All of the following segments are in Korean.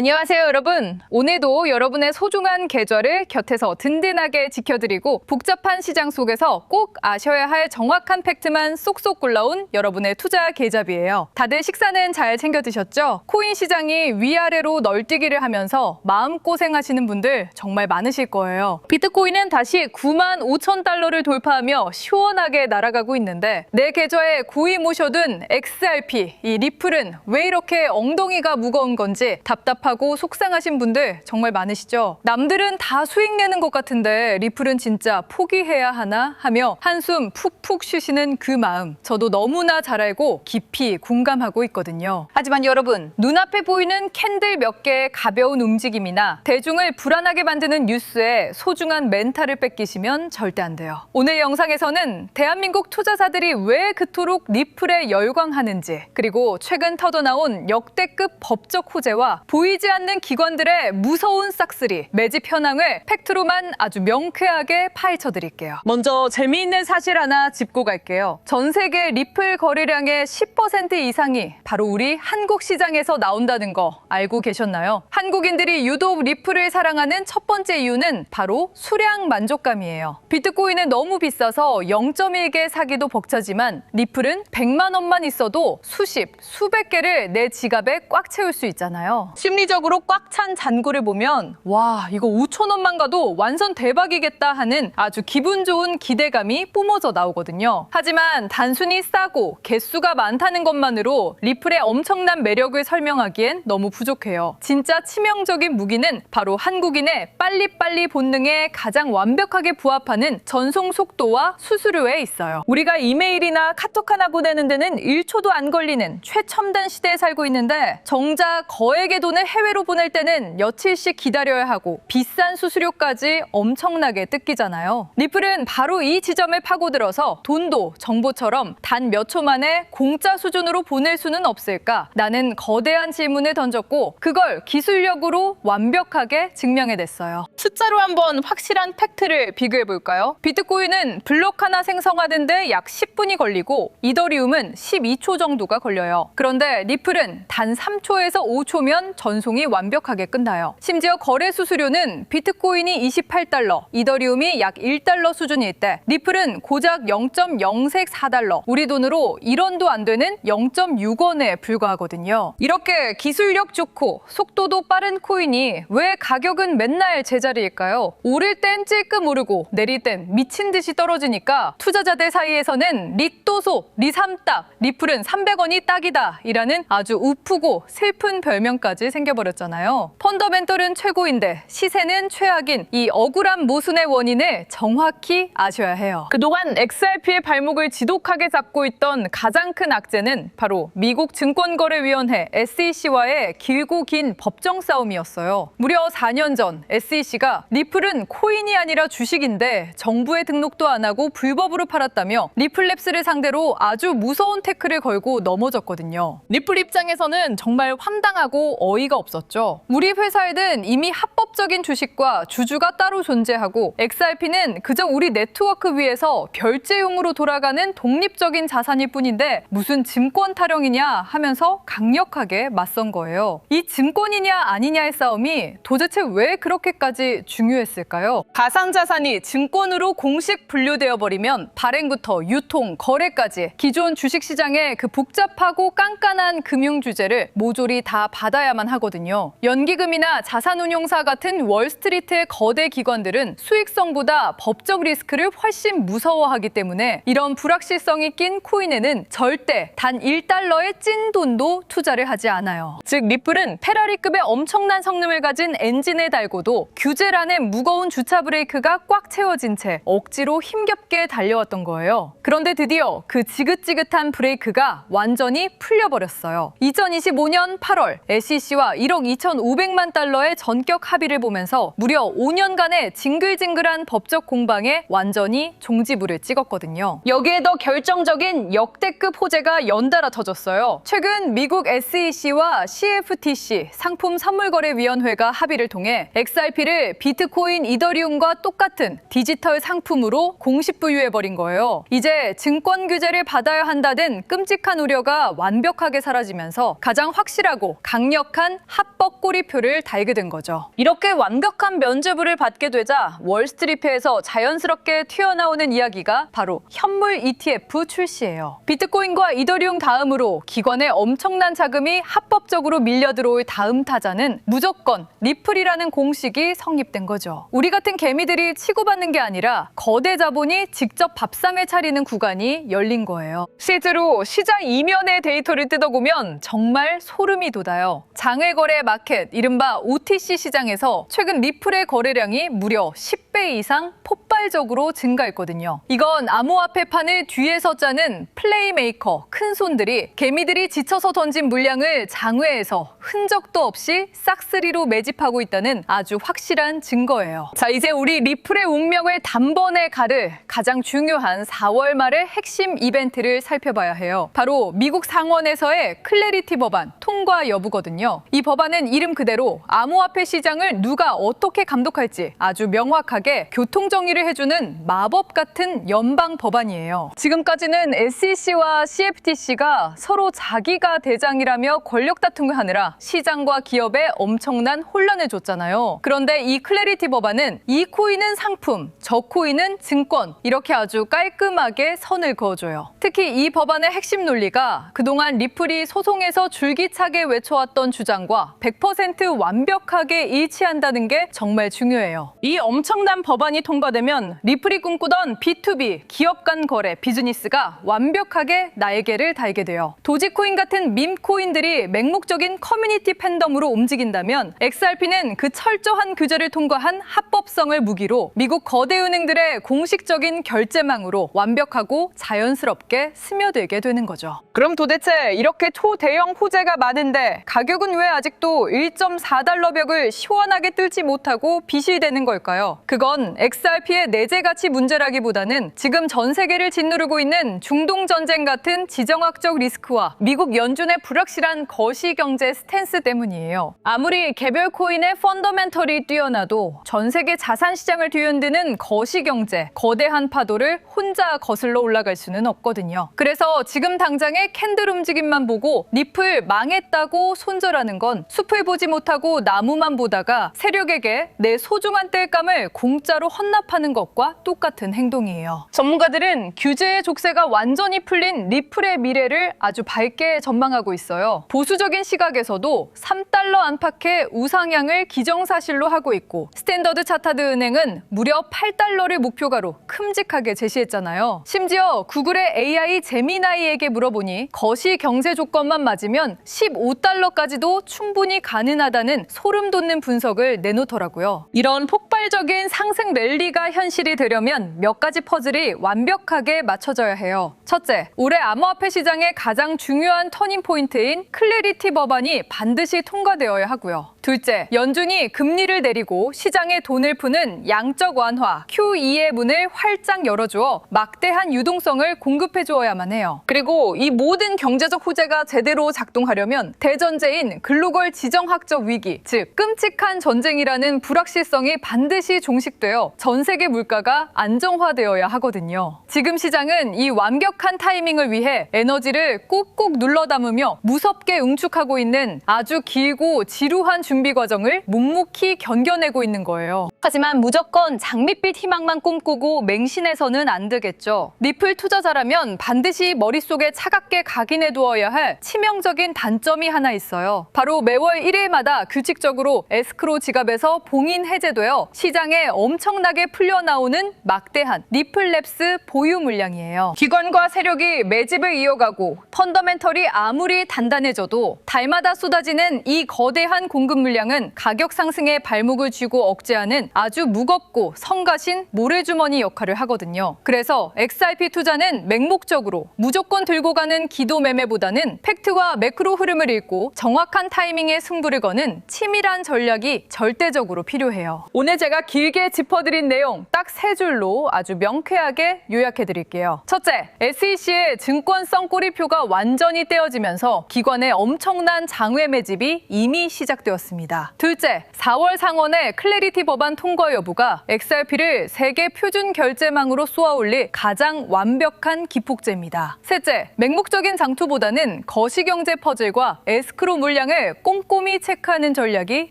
안녕하세요, 여러분. 오늘도 여러분의 소중한 계좌를 곁에서 든든하게 지켜드리고 복잡한 시장 속에서 꼭 아셔야 할 정확한 팩트만 쏙쏙 골라온 여러분의 투자 계좌비예요. 다들 식사는 잘 챙겨 드셨죠? 코인 시장이 위아래로 널뛰기를 하면서 마음고생하시는 분들 정말 많으실 거예요. 비트코인은 다시 95,000달러를 돌파하며 시원하게 날아가고 있는데 내 계좌에 고이 모셔둔 XRP, 이 리플은 왜 이렇게 엉덩이가 무거운 건지 답답하고 속상하신 분들 정말 많으시죠? 남들은 다 수익 내는 것 같은데 리플은 진짜 포기해야 하나 하며 한숨 푹푹 쉬시는 그 마음 저도 너무나 잘 알고 깊이 공감하고 있거든요. 하지만 여러분, 눈앞에 보이는 캔들 몇 개의 가벼운 움직임이나 대중을 불안하게 만드는 뉴스에 소중한 멘탈을 뺏기시면 절대 안 돼요. 오늘 영상에서는 대한민국 투자자들이 왜 그토록 리플에 열광하는지, 그리고 최근 터져나온 역대급 법적 호재와 보이지 않는 기관들의 무서운 싹쓸이, 매집 현황을 팩트로만 아주 명쾌하게 파헤쳐드릴게요. 먼저 재미있는 사실 하나 짚고 갈게요. 전 세계 리플 거래량의 10% 이상이 바로 우리 한국 시장에서 나온다는 거 알고 계셨나요? 한국인들이 유독 리플을 사랑하는 첫 번째 이유는 바로 수량 만족감이에요. 비트코인은 너무 비싸서 0.1개 사기도 벅차지만 리플은 100만 원만 있어도 수십, 수백 개를 내 지갑에 꽉 채울 수 있잖아요. 심리적으로 꽉 찬 잔고를 보면 와, 이거 5,000원만 가도 완전 대박이겠다 하는 아주 기분 좋은 기대감이 뿜어져 나오거든요. 하지만 단순히 싸고 개수가 많다는 것만으로 리플의 엄청난 매력을 설명하기엔 너무 부족해요. 진짜 치명적인 무기는 바로 한국인의 빨리빨리 본능에 가장 완벽하게 부합하는 전송 속도와 수수료에 있어요. 우리가 이메일이나 카톡 하나 보내는 데는 1초도 안 걸리는 최첨단 시대에 살고 있는데 정작 거액의 돈을 해외로 보낼 때는 며칠씩 기다려야 하고 비싼 수수료까지 엄청나게 뜯기잖아요. 리플은 바로 이 지점을 파고들어서 돈도 정보처럼 단 몇 초 만에 공짜 수준으로 보낼 수는 없을까? 나는 거대한 질문을 던졌고 그걸 기술력으로 완벽하게 증명해냈어요. 숫자로 한번 확실한 팩트를 비교해볼까요? 비트코인은 블록 하나 생성하는데 약 10분이 걸리고 이더리움은 12초 정도가 걸려요. 그런데 리플은 단 3초에서 5초면 전송이 완벽하게 끝나요. 심지어 거래 수수료는 비트코인이 28달러, 이더리움이 약 1달러 수준일 때 리플은 고작 0.004달러, 우리 돈으로 1원도 안 되는 0.6원에 불과하거든요. 이렇게 기술력 좋고 속도도 빠른 코인이 왜 가격은 맨날 제자리일까요? 오를 땐 찔끔 오르고 내릴 땐 미친 듯이 떨어지니까 투자자들 사이에서는 리또소, 리삼딱, 리플은 300원이 딱이다 이라는 아주 우프고 슬픈 별명까지 생겨버렸잖아요. 펀더멘털은 최고인데 시세는 최악인 이 억울한 모순의 원인을 정확히 아셔야 해요. 그동안 XRP의 발목을 지독하게 잡고 있던 가장 큰 악재는 바로 미국 증권거래위원회 SEC와의 길고 긴 법정 싸움이었어요. 무려 4년 전 SEC가 리플은 코인이 아니라 주식인데 정부에 등록도 안 하고 불법으로 팔았다며 리플랩스를 상대로 아주 무서운 태클을 걸고 넘어졌거든요. 리플 입장에서는 정말 황당하고 어이가 없었죠. 우리 회사에는 이미 합법적인 주식과 주주가 따로 존재하고 XRP는 그저 우리 네트워크 위에서 결제용으로 돌아가는 독립적인 자산일 뿐인데 무슨 증권 타령이냐 하면서 강력하게 맞선 거예요. 이 증권이냐 아니냐의 싸움이 도대체 왜 그렇게까지 중요했을까요? 가상자산이 증권으로 공식 분류되어 버리면 발행부터 유통, 거래까지 기존 주식시장의 그 복잡하고 깐깐한 금융 주제를 모조리 다 받아야만 하거든요. 연기금이나 자산운용사 같은 월스트리트의 거대 기관들은 수익성보다 법적 리스크를 훨씬 무서워하기 때문에 이런 불확실성이 낀 코인에는 절대 단 1달러의 찐 돈도 투자를 하지 않아요. 즉 리플은 페라리급의 엄청난 성능을 가진 엔진을 달고도 규제란에 무거운 주차 브레이크가 꽉 채워진 채 억지로 힘겹게 달려왔던 거예요. 그런데 드디어 그 지긋지긋한 브레이크가 완전히 풀려버렸어요. 2025년 8월 SEC와 1억 2,500만 달러의 전격 합의를 피를 보면서 무려 5년간의 징글징글한 법적 공방에 완전히 종지부를 찍었거든요. 여기에 더 결정적인 역대급 호재가 연달아 터졌어요. 최근 미국 SEC와 CFTC 상품선물거래위원회가 합의를 통해 XRP를 비트코인, 이더리움과 똑같은 디지털 상품으로 공식 부유해버린 거예요. 이제 증권 규제를 받아야 한다는 끔찍한 우려가 완벽하게 사라지면서 가장 확실하고 강력한 합법 꼬리표를 달게 된 거죠. 이렇게 완벽한 면죄부를 받게 되자 월스트리트에서 자연스럽게 튀어나오는 이야기가 바로 현물 ETF 출시예요. 비트코인과 이더리움 다음으로 기관에 엄청난 자금이 합법적으로 밀려 들어올 다음 타자는 무조건 리플이라는 공식이 성립된 거죠. 우리 같은 개미들이 치고받는 게 아니라 거대 자본이 직접 밥상을 차리는 구간이 열린 거예요. 실제로 시장 이면의 데이터를 뜯어보면 정말 소름이 돋아요. 장외거래 마켓, 이른바 OTC 시장에서 최근 리플의 거래량이 무려 10배 이상 폭발적으로 증가했거든요. 이건 암호화폐 판을 뒤에서 짜는 플레이메이커, 큰손들이 개미들이 지쳐서 던진 물량을 장외에서 흔적도 없이 싹쓸이로 매집하고 있다는 아주 확실한 증거예요. 자, 이제 우리 리플의 운명을 단번에 가를 가장 중요한 4월 말의 핵심 이벤트를 살펴봐야 해요. 바로 미국 상원에서의 클래리티 법안 통과 여부거든요. 이 법안은 이름 그대로 암호화폐 시장을 누가 어떻게 감독할지 아주 명확하게 교통정리를 해주는 마법 같은 연방 법안이에요. 지금까지는 SEC와 CFTC가 서로 자기가 대장이라며 권력 다툼을 하느라 시장과 기업에 엄청난 혼란을 줬잖아요. 그런데 이 클래리티 법안은 이 코인은 상품, 저 코인은 증권, 이렇게 아주 깔끔하게 선을 그어줘요. 특히 이 법안의 핵심 논리가 그동안 리플이 소송에서 줄기차게 외쳐왔던 주장과 100% 완벽하게 일치한다는 게 정말 중요해요. 이 엄청난 법안이 통과되면 리플이 꿈꾸던 B2B, 기업 간 거래, 비즈니스가 완벽하게 날개를 달게 돼요. 도지코인 같은 밈코인들이 맹목적인 커뮤니티 팬덤으로 움직인다면 XRP는 그 철저한 규제를 통과한 합법성을 무기로 미국 거대 은행들의 공식적인 결제망으로 완벽하고 자연스럽게 스며들게 되는 거죠. 그럼 도대체 이렇게 초대형 호재가 많은데 가격은 왜 아직도 1.4달러 벽을 시원하게 뚫지 못하고 비실대는 걸까요? 그건 XRP의 내재 가치 문제라기보다는 지금 전 세계를 짓누르고 있는 중동 전쟁 같은 지정학적 리스크와 미국 연준의 불확실한 거시 경제 스탠스 때문이에요. 아무리 개별 코인의 펀더멘털이 뛰어나도 전 세계 자산 시장을 뒤흔드는 거시 경제, 거대한 파도를 혼자 거슬러 올라갈 수는 없거든요. 그래서 지금 당장의 캔들 움직임만 보고 리플 망했다고 손절하는 건 숲을 보지 못하고 나무만 보다가 세력에게 내 소중한 땔감을 공짜로 헌납하는 것과 똑같은 행동이에요. 전문가들은 규제의 족쇄가 완전히 풀린 리플의 미래를 아주 밝게 전망하고 있어요. 보수적인 시각에서도 3달러 안팎의 우상향을 기정사실로 하고 있고 스탠더드 차타드 은행은 무려 8달러를 목표가로 큼직하게 제시했잖아요. 심지어 구글의 AI 제미나이에게 물어보니 거시 경제 조건만 맞으면 15달러까지도 충분히 가능하다는 소름 돋는 분석을 내놓더라고요. 이런 폭발적인 상승 랠리가 현실이 되려면 몇 가지 퍼즐이 완벽하게 맞춰져야 해요. 첫째, 올해 암호화폐 시장의 가장 중요한 터닝포인트인 클래리티 법안이 반드시 통과되어야 하고요. 둘째, 연준이 금리를 내리고 시장에 돈을 푸는 양적 완화 QE의 문을 활짝 열어주어 막대한 유동성을 공급해 주어야만 해요. 그리고 이 모든 경제적 호재가 제대로 작동하려면 대전제인 글로벌 지정학적 위기, 즉 끔찍한 전쟁이라는 불확실성이 반드시 종식되어 전 세계 물가가 안정화되어야 하거든요. 지금 시장은 이 완벽한 타이밍을 위해 에너지를 꾹꾹 눌러 담으며 무섭게 응축하고 있는 아주 길고 지루한 준비 과정을 묵묵히 견뎌내고 있는 거예요. 하지만 무조건 장밋빛 희망만 꿈꾸고 맹신해서는 안 되겠죠. 리플 투자자라면 반드시 머릿속에 차갑게 각인해 두어야 할 치명적인 단점이 하나 있어요. 바로 매월 1일마다 규칙적으로 에스크로 지갑에서 봉인 해제되어 시장에 엄청나게 풀려나오는 막대한 리플랩스 보유 물량이에요. 기관과 세력이 매집을 이어가고 펀더멘털이 아무리 단단해져도 달마다 쏟아지는 이 거대한 공급 물량은 가격 상승에 발목을 쥐고 억제하는 아주 무겁고 성가신 모래주머니 역할을 하거든요. 그래서 XRP 투자는 맹목적으로 무조건 들고 가는 기도 매매보다는 팩트와 매크로 흐름을 읽고 정확한 타이밍에 승부를 거는 치밀한 전략이 절대적으로 필요해요. 오늘 제가 길게 짚어드린 내용 딱 3줄로 아주 명쾌하게 요약해드릴게요. 첫째, SEC의 증권성 꼬리표가 완전히 떼어지면서 기관의 엄청난 장외 매집이 이미 시작되었습니다. 둘째, 4월 상원의 클래리티 법안 통과 여부가 XRP를 세계 표준 결제망으로 쏘아올릴 가장 완벽한 기폭제입니다. 셋째, 맹목적인 장투보다는 거시경제 퍼즐과 에스크로 물량을 꼼꼼히 체크하는 전략이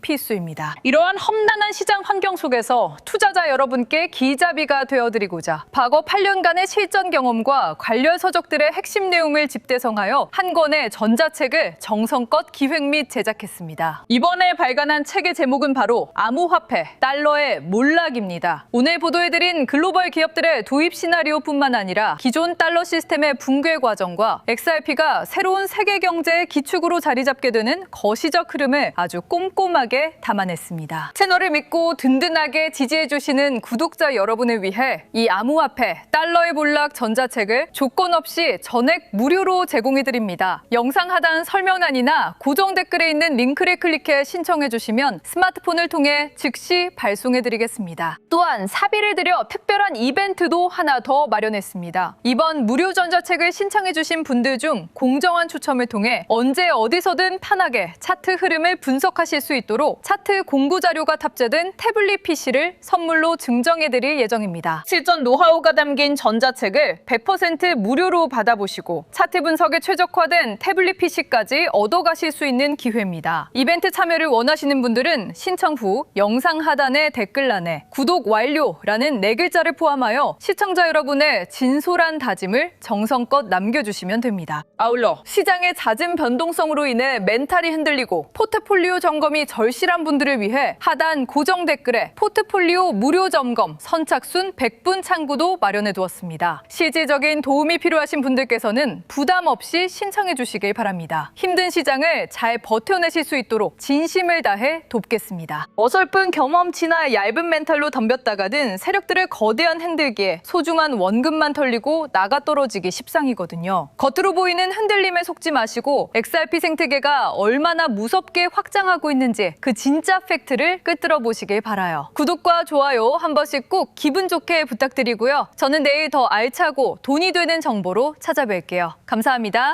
필수입니다. 이러한 험난한 시장 환경 속에서 투자자 여러분께 기자비가 되어드리고자 과거 8년간의 실전 경험과 관련 서적들의 핵심 내용을 집대성하여 한 권의 전자책을 정성껏 기획 및 제작했습니다. 이번에 발간한 책의 제목은 바로 암호화폐, 달러의 몰락입니다. 오늘 보도해드린 글로벌 기업들의 도입 시나리오뿐만 아니라 기존 달러 시스템의 붕괴 과정과 XRP가 새로운 세계 경제의 기축으로 자리 잡게 되는 거시적 흐름을 아주 꼼꼼하게 담아냈습니다. 채널을 믿고 든든하게 지지해주시는 구독자 여러분을 위해 이 암호화폐, 달러의 몰락 전자책을 조건 없이 전액 무료로 제공해드립니다. 영상 하단 설명란이나 고정 댓글에 있는 링크를 클릭해 신청해주시면 스마트폰을 통해 즉시 발송해드리겠습니다. 또한 사비를 들여 특별한 이벤트도 하나 더 마련했습니다. 이번 무료 전자책을 신청해주신 분들 중 공정한 추첨을 통해 언제 어디서든 편하게 차트 흐름을 분석하실 수 있도록 차트 공구 자료가 탑재된 태블릿 PC를 선물로 증정해드릴 예정입니다. 실전 노하우가 담긴 전자책을 100% 무료로 받아보시고 차트 분석에 최적화된 태블릿 PC까지 얻어가실 수 있는 기회입니다. 이벤트 참여를 원하시는 분들은 신청 후 영상 하단의 댓글란에 구독 완료라는 4글자를 포함하여 시청자 여러분의 진솔한 다짐을 정성껏 남겨주시면 됩니다. 아울러 시장의 잦은 변동성으로 인해 멘탈이 흔들리고 포트폴리오 점검이 절실한 분들을 위해 하단 고정 댓글에 포트폴리오 무료 점검 선착순 100분 창구도 마련해 두었습니다. 실질적인 도움이 필요하신 분들께서는 부담 없이 신청해 주시길 바랍니다. 힘든 시장을 잘 버텨내실 수 있도록 진심을 다해 돕겠습니다. 어설픈 경험치나 얇은 멘탈로 덤볐다가는 세력들의 거대한 흔들기에 소중한 원금만 털리고 나가 떨어지기 십상이거든요. 겉으로 보이는 흔들림에 속지 마시고 XRP 생태계가 얼마나 무섭게 확장하고 있는지 그 진짜 팩트를 꿰뚫어 보시길 바라요. 구독과 좋아요 한 번씩 꼭 기분 좋게 부탁드리고요. 저는 내일 더 알차고 돈이 되는 정보로 찾아뵐게요. 감사합니다.